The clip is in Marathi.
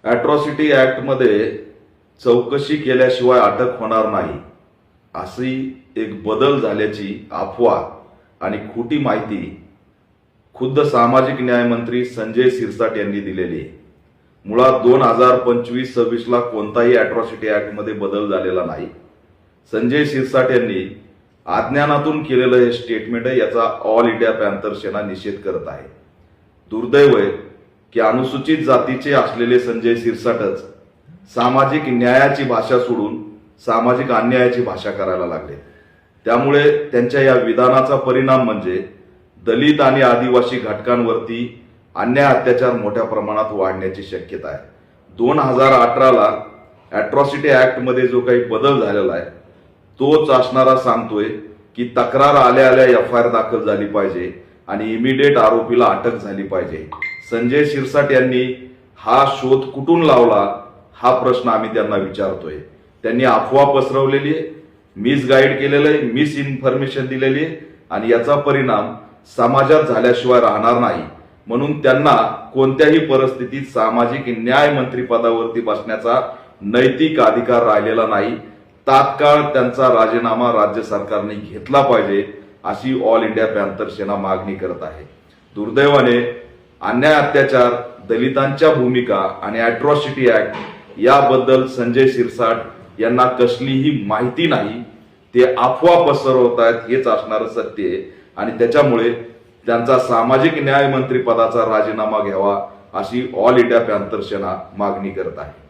अॅट्रॉसिटी ॲक्टमध्ये चौकशी केल्याशिवाय अटक होणार नाही अशी एक बदल झाल्याची अफवा आणि खोटी माहिती खुद्द सामाजिक न्याय मंत्री संजय शिरसाट यांनी दिलेली आहे। मुळात 2025-26 ला कोणताही अॅट्रॉसिटी ॲक्टमध्ये बदल झालेला नाही। संजय शिरसाट यांनी अज्ञानातून केलेलं हे स्टेटमेंट आहे, याचा ऑल इंडिया पॅंथर सेना निषेध करत आहे। दुर्दैव आहे की अनुसूचित जातीचे असलेले संजय शिरसाटच सामाजिक न्यायाची भाषा सोडून सामाजिक अन्यायाची भाषा करायला लागले। त्यामुळे त्यांच्या या विधानाचा परिणाम म्हणजे दलित आणि आदिवासी घटकांवरती अन्याय अत्याचार मोठ्या प्रमाणात वाढण्याची शक्यता आहे। 2018 ला अॅट्रॉसिटी ॲक्ट मध्ये जो काही बदल झालेला आहे तोच असणारा सांगतोय की तक्रार आल्या आल्या एफआयआर दाखल झाली पाहिजे आणि इमिडिएट आरोपीला अटक झाली पाहिजे। संजय शिरसाट यांनी हा शोध कुठून लावला हा प्रश्न आम्ही त्यांना विचारतोय। त्यांनी अफवा पसरवलेली आहे, मिसगाईड केलेलं आहे, मिस इन्फॉर्मेशन दिलेली आहे आणि याचा परिणाम समाजात झाल्याशिवाय राहणार नाही। म्हणून त्यांना कोणत्याही परिस्थितीत सामाजिक न्याय मंत्री पदावरती बसण्याचा नैतिक अधिकार राहिलेला नाही। तात्काळ त्यांचा राजीनामा राज्य सरकारने घेतला पाहिजे अशी ऑल इंडिया पॅंथर सेना मागणी करत आहे। दुर्दैवाने अन्याय अत्याचार, दलितांच्या भूमिका आणि अॅट्रॉसिटी ॲक्ट याबद्दल संजय शिरसाट यांना कसलीही माहिती नाही। ते अफवा पसरवत आहेत हेच असणारं सत्य आहे आणि त्याच्यामुळे त्यांचा सामाजिक न्याय मंत्री पदाचा राजीनामा घ्यावा अशी ऑल इंडिया पॅंथर सेना मागणी करत आहे।